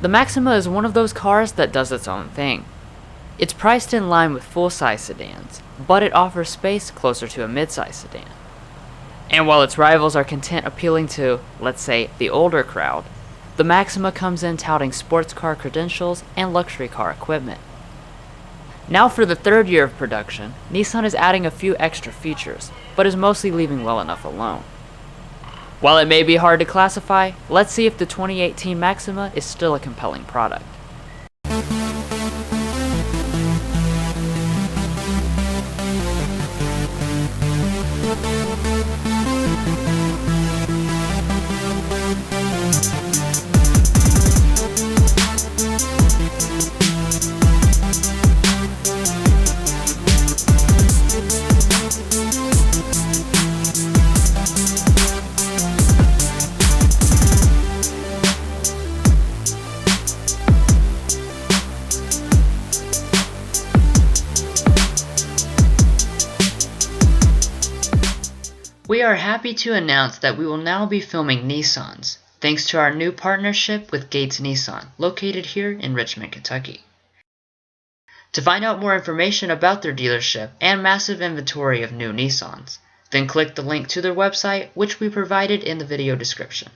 The Maxima is one of those cars that does its own thing. It's priced in line with full-size sedans, but it offers space closer to a mid-size sedan. And while its rivals are content appealing to, let's say, the older crowd, the Maxima comes in touting sports car credentials and luxury car equipment. Now for the third year of production, Nissan is adding a few extra features, but is mostly leaving well enough alone. While it may be hard to classify, let's see if the 2018 Maxima is still a compelling product. We are happy to announce that we will now be filming Nissans, thanks to our new partnership with Gates Nissan, located here in Richmond, Kentucky. To find out more information about their dealership and massive inventory of new Nissans, then click the link to their website, which we provided in the video description.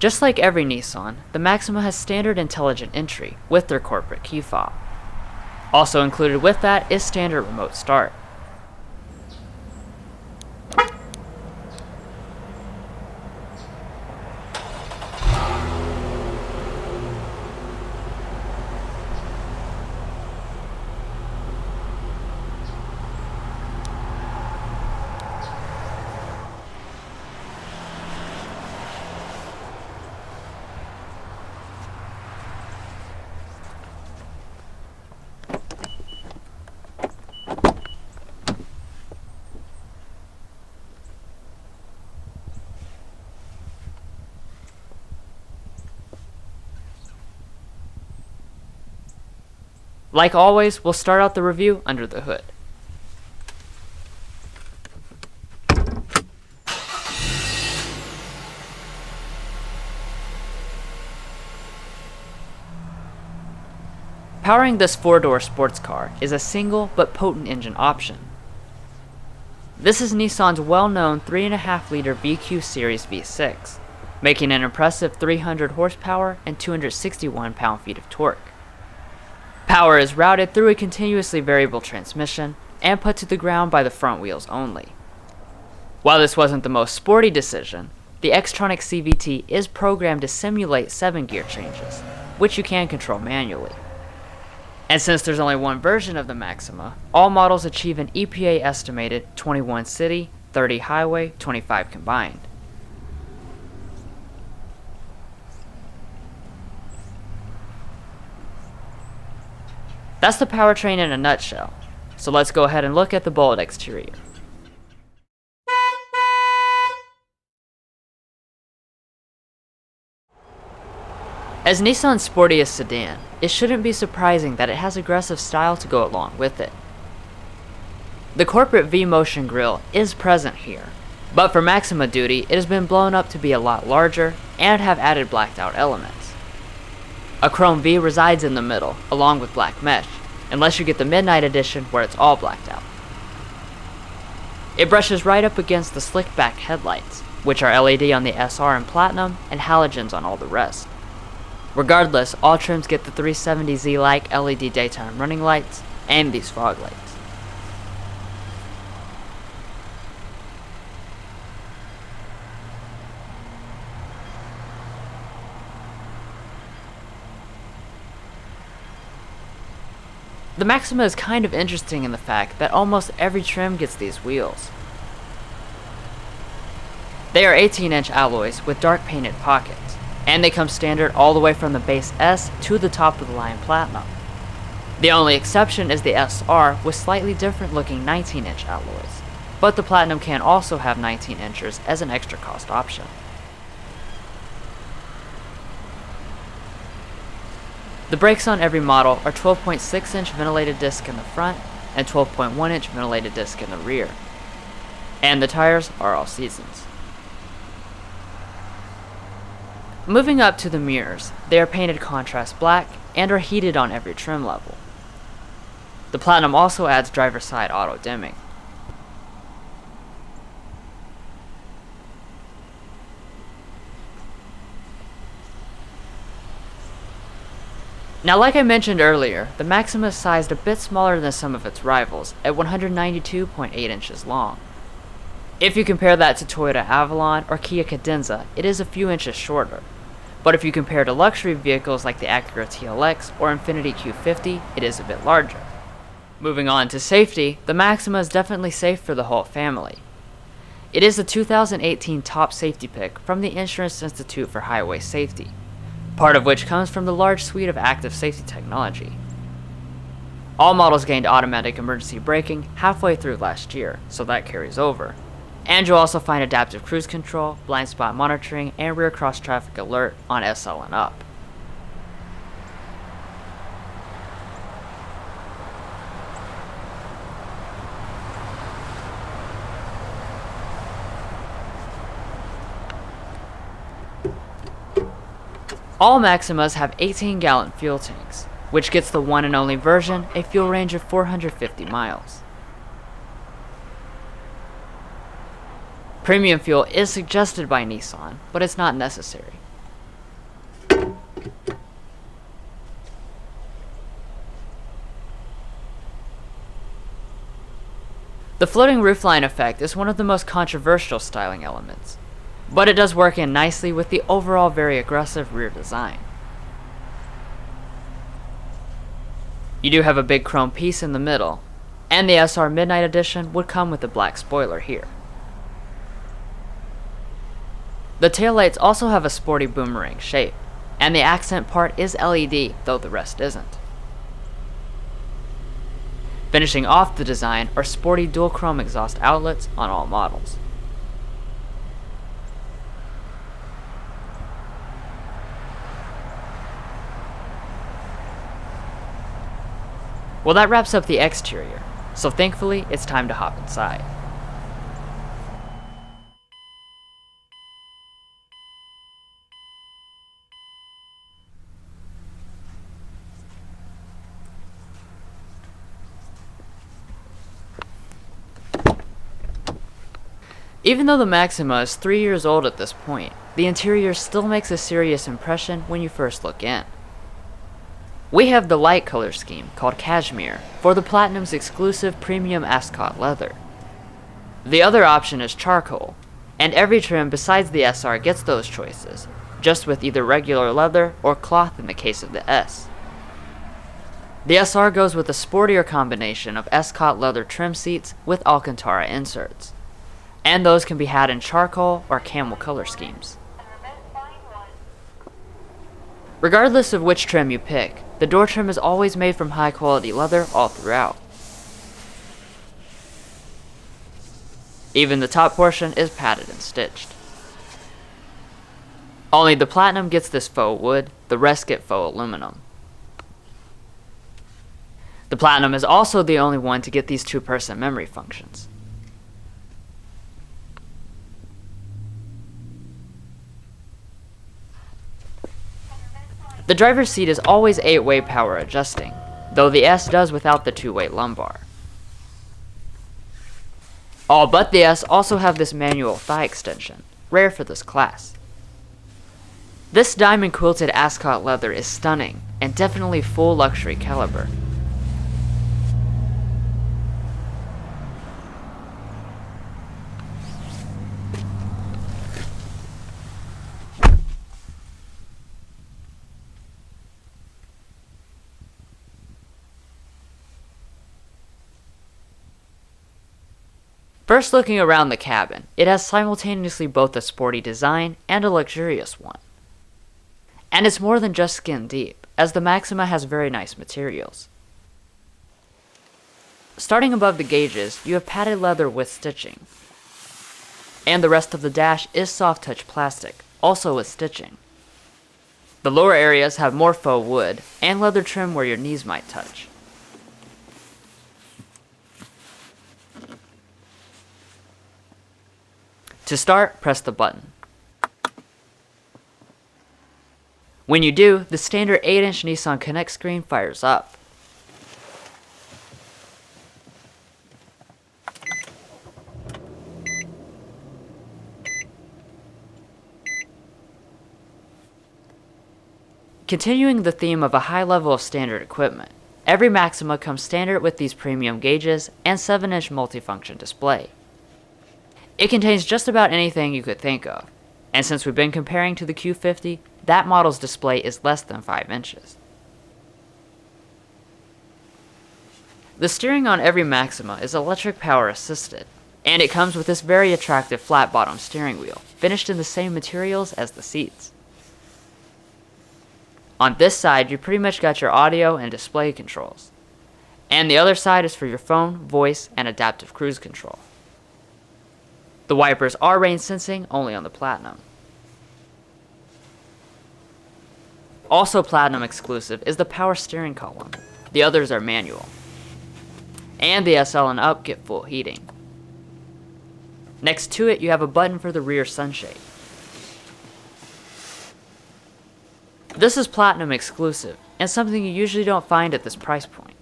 Just like every Nissan, the Maxima has standard intelligent entry with their corporate key fob. Also included with that is standard remote start. Like always, we'll start out the review under the hood. Powering this four-door sports car is a single but potent engine option. This is Nissan's well-known 3.5-liter VQ Series V6, making an impressive 300 horsepower and 261 pound-feet of torque. Power is routed through a continuously variable transmission and put to the ground by the front wheels only. While this wasn't the most sporty decision, the Xtronic CVT is programmed to simulate 7-gear changes, which you can control manually. And since there's only one version of the Maxima, all models achieve an EPA estimated 21 city, 30 highway, 25 combined. That's the powertrain in a nutshell, so let's go ahead and look at the bold exterior. As Nissan's sportiest sedan, it shouldn't be surprising that it has aggressive style to go along with it. The corporate V-Motion grille is present here, but for Maxima duty it has been blown up to be a lot larger and have added blacked out elements. A chrome V resides in the middle, along with black mesh, unless you get the Midnight Edition where it's all blacked out. It brushes right up against the slick back headlights, which are LED on the SR and Platinum and halogens on all the rest. Regardless, all trims get the 370Z-like LED daytime running lights and these fog lights. The Maxima is kind of interesting in the fact that almost every trim gets these wheels. They are 18-inch alloys with dark painted pockets, and they come standard all the way from the base S to the top of the line Platinum. The only exception is the SR with slightly different looking 19-inch alloys, but the Platinum can also have 19 inches as an extra cost option. The brakes on every model are 12.6-inch ventilated disc in the front and 12.1-inch ventilated disc in the rear. And the tires are all seasons. Moving up to the mirrors, they are painted contrast black and are heated on every trim level. The Platinum also adds driver's side auto dimming. Now, like I mentioned earlier, the Maxima is sized a bit smaller than some of its rivals, at 192.8 inches long. If you compare that to Toyota Avalon or Kia Cadenza, it is a few inches shorter. But if you compare to luxury vehicles like the Acura TLX or Infiniti Q50, it is a bit larger. Moving on to safety, the Maxima is definitely safe for the whole family. It is the 2018 top safety pick from the Insurance Institute for Highway Safety, part of which comes from the large suite of active safety technology. All models gained automatic emergency braking halfway through last year, so that carries over. And you'll also find adaptive cruise control, blind spot monitoring, and rear cross traffic alert on SL and up. All Maximas have 18-gallon fuel tanks, which gets the one and only version a fuel range of 450 miles. Premium fuel is suggested by Nissan, but it's not necessary. The floating roofline effect is one of the most controversial styling elements, but it does work in nicely with the overall very aggressive rear design. You do have a big chrome piece in the middle, and the SR Midnight Edition would come with a black spoiler here. The taillights also have a sporty boomerang shape, and the accent part is LED, though the rest isn't. Finishing off the design are sporty dual chrome exhaust outlets on all models. Well, that wraps up the exterior, so thankfully it's time to hop inside. Even though the Maxima is 3 years old at this point, the interior still makes a serious impression when you first look in. We have the light color scheme called Cashmere for the Platinum's exclusive premium Ascot leather. The other option is charcoal, and every trim besides the SR gets those choices, just with either regular leather or cloth in the case of the S. The SR goes with a sportier combination of Ascot leather trim seats with Alcantara inserts, and those can be had in charcoal or camel color schemes. Regardless of which trim you pick, the door trim is always made from high quality leather all throughout. Even the top portion is padded and stitched. Only the Platinum gets this faux wood, the rest get faux aluminum. The Platinum is also the only one to get these two-person memory functions. The driver's seat is always 8-way power adjusting, though the S does without the 2-way lumbar. All but the S also have this manual thigh extension, rare for this class. This diamond quilted Ascot leather is stunning, and definitely full luxury caliber. First looking around the cabin, it has simultaneously both a sporty design and a luxurious one. And it's more than just skin deep, as the Maxima has very nice materials. Starting above the gauges, you have padded leather with stitching. And the rest of the dash is soft touch plastic, also with stitching. The lower areas have more faux wood and leather trim where your knees might touch. To start, press the button. When you do, the standard 8-inch NissanConnect screen fires up. Continuing the theme of a high level of standard equipment, every Maxima comes standard with these premium gauges and 7-inch multifunction display. It contains just about anything you could think of, and since we've been comparing to the Q50, that model's display is less than 5 inches. The steering on every Maxima is electric power assisted, and it comes with this very attractive flat bottom steering wheel, finished in the same materials as the seats. On this side, you pretty much got your audio and display controls, and the other side is for your phone, voice, and adaptive cruise control. The wipers are rain sensing only on the Platinum. Also Platinum exclusive is the power steering column. The others are manual. And the SL and up get full heating. Next to it, you have a button for the rear sunshade. This is Platinum exclusive, and something you usually don't find at this price point.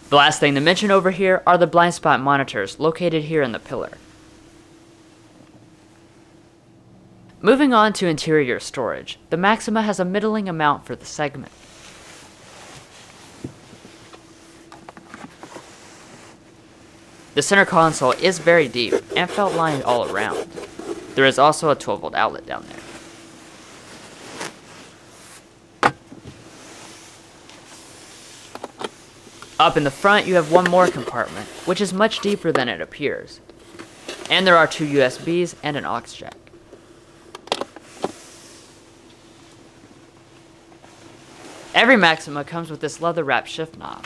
The last thing to mention over here are the blind spot monitors located here in the pillar. Moving on to interior storage, the Maxima has a middling amount for the segment. The center console is very deep and felt lined all around. There is also a 12-volt outlet down there. Up in the front, you have one more compartment, which is much deeper than it appears. And there are 2 USBs and an aux jack. Every Maxima comes with this leather-wrapped shift knob.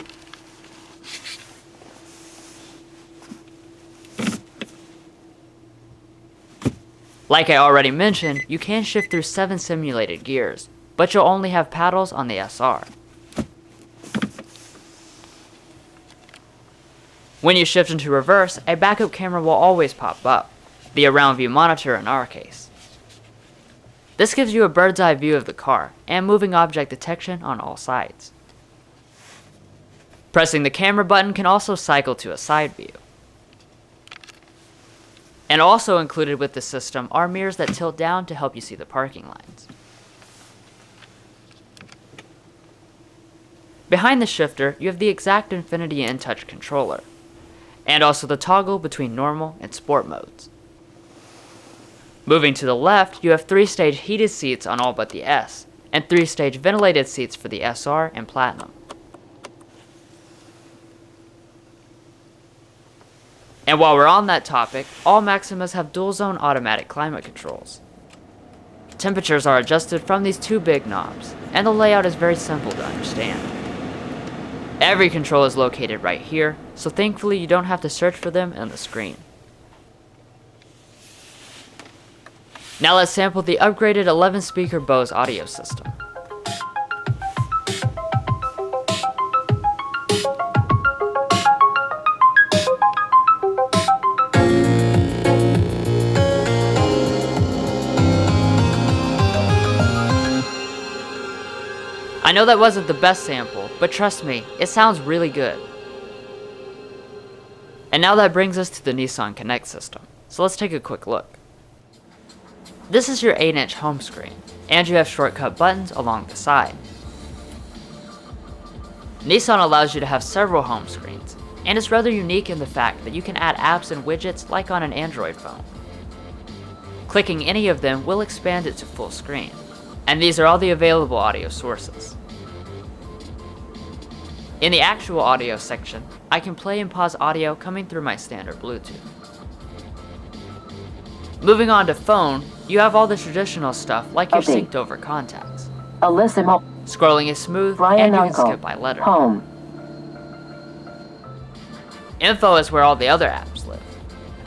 Like I already mentioned, you can shift through 7 simulated gears, but you'll only have paddles on the SR. When you shift into reverse, a backup camera will always pop up, the around view monitor in our case. This gives you a bird's eye view of the car and moving object detection on all sides. Pressing the camera button can also cycle to a side view. And also included with the system are mirrors that tilt down to help you see the parking lines. Behind the shifter, you have the exact Infinity InTouch controller, and also the toggle between normal and sport modes. Moving to the left, you have 3-stage heated seats on all but the S, and 3-stage ventilated seats for the SR and Platinum. And while we're on that topic, all Maximas have dual-zone automatic climate controls. Temperatures are adjusted from these 2 big knobs, and the layout is very simple to understand. Every control is located right here, so thankfully you don't have to search for them in the screen. Now let's sample the upgraded 11-speaker Bose audio system. I know that wasn't the best sample, but trust me, it sounds really good. And now that brings us to the NissanConnect system, so let's take a quick look. This is your 8-inch home screen, and you have shortcut buttons along the side. Nissan allows you to have several home screens, and it's rather unique in the fact that you can add apps and widgets like on an Android phone. Clicking any of them will expand it to full screen, and these are all the available audio sources. In the actual audio section, I can play and pause audio coming through my standard Bluetooth. Moving on to phone, you have all the traditional stuff like your synced over contacts. Alyssimo. Scrolling is smooth Brian and you Uncle. can skip by letter. Home. Info is where all the other apps live.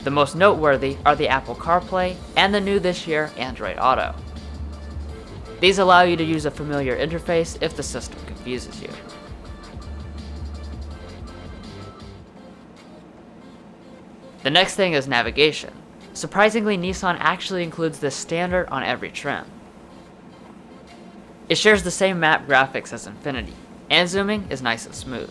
The most noteworthy are the Apple CarPlay and the new this year Android Auto. These allow you to use a familiar interface if the system confuses you. The next thing is navigation. Surprisingly, Nissan actually includes this standard on every trim. It shares the same map graphics as Infinity, and zooming is nice and smooth.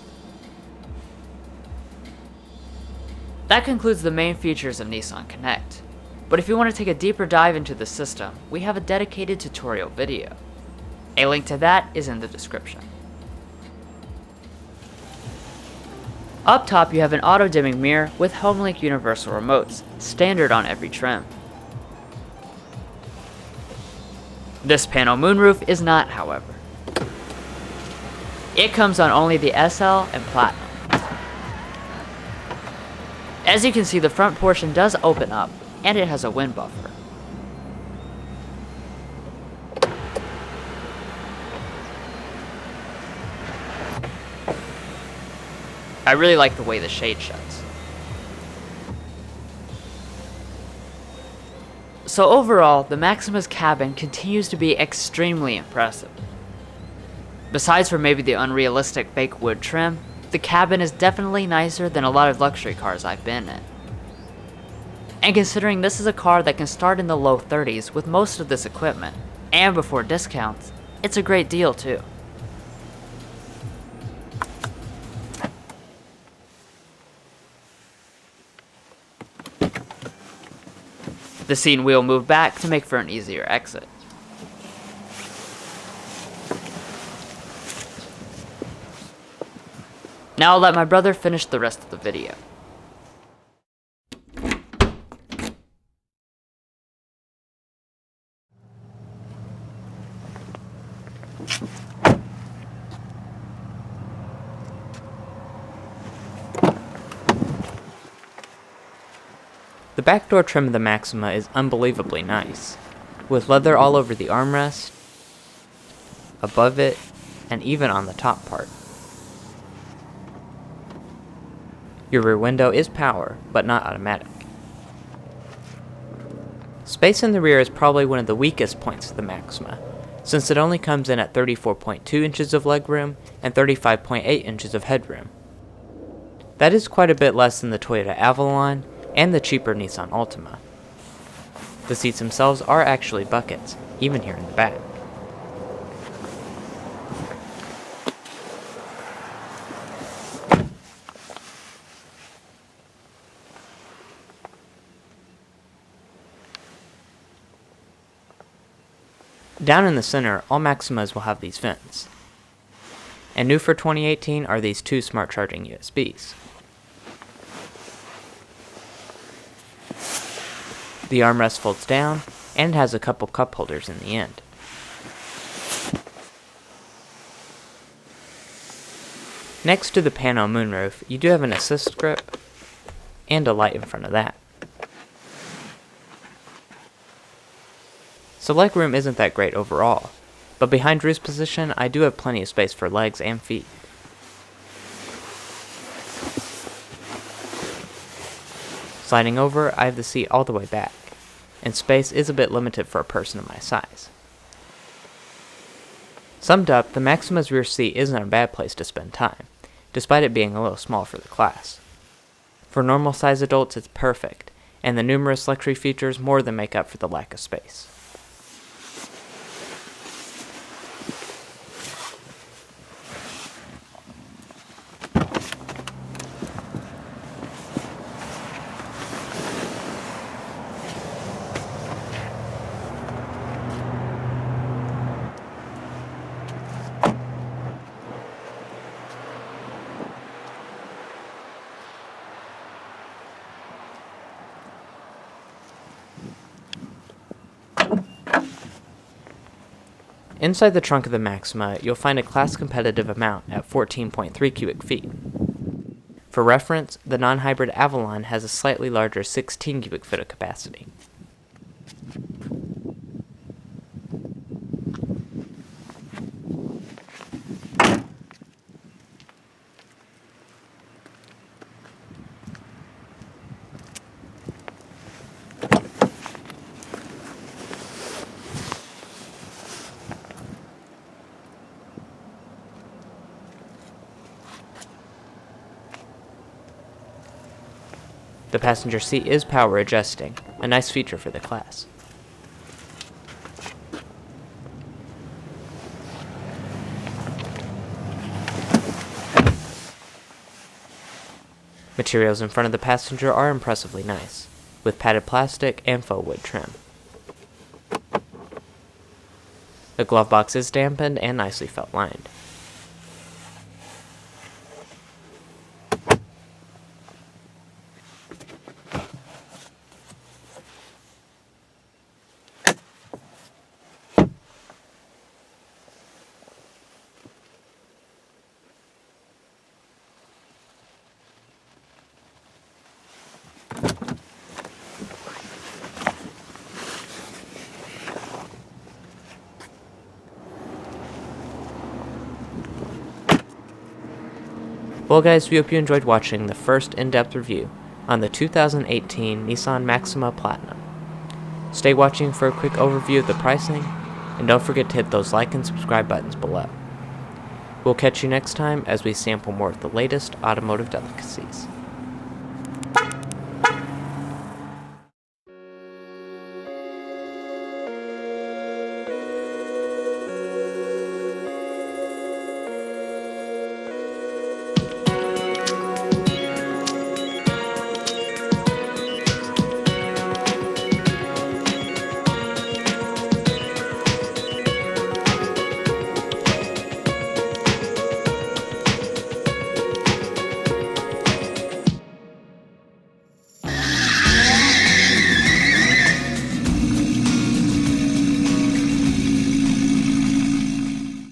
That concludes the main features of NissanConnect, but if you want to take a deeper dive into the system, we have a dedicated tutorial video. A link to that is in the description. Up top you have an auto-dimming mirror with HomeLink universal remotes, standard on every trim. This panel moonroof is not, however. It comes on only the SL and Platinum. As you can see, the front portion does open up, and it has a wind buffer. I really like the way the shade shuts. So overall, the Maxima's cabin continues to be extremely impressive. Besides for maybe the unrealistic fake wood trim, the cabin is definitely nicer than a lot of luxury cars I've been in. And considering this is a car that can start in the low 30s with most of this equipment, and before discounts, it's a great deal too. The scene wheel moved back to make for an easier exit. Now I'll let my brother finish the rest of the video. The back door trim of the Maxima is unbelievably nice, with leather all over the armrest, above it, and even on the top part. Your rear window is power, but not automatic. Space in the rear is probably one of the weakest points of the Maxima, since it only comes in at 34.2 inches of legroom and 35.8 inches of headroom. That is quite a bit less than the Toyota Avalon and the cheaper Nissan Altima. The seats themselves are actually buckets, even here in the back. Down in the center, all Maximas will have these vents. And new for 2018 are these two smart charging USBs. The armrest folds down, and has a couple cup holders in the end. Next to the panel moonroof, you do have an assist grip, and a light in front of that. So legroom isn't that great overall, but behind Drew's position, I do have plenty of space for legs and feet. Sliding over, I have the seat all the way back, and space is a bit limited for a person of my size. Summed up, the Maxima's rear seat isn't a bad place to spend time, despite it being a little small for the class. For normal size adults, it's perfect, and the numerous luxury features more than make up for the lack of space. Inside the trunk of the Maxima, you'll find a class-competitive amount at 14.3 cubic feet. For reference, the non-hybrid Avalon has a slightly larger 16 cubic foot of capacity. The passenger seat is power adjusting, a nice feature for the class. Materials in front of the passenger are impressively nice, with padded plastic and faux wood trim. The glove box is dampened and nicely felt lined. Well guys, we hope you enjoyed watching the first in-depth review on the 2018 Nissan Maxima Platinum. Stay watching for a quick overview of the pricing, and don't forget to hit those like and subscribe buttons below. We'll catch you next time as we sample more of the latest automotive delicacies.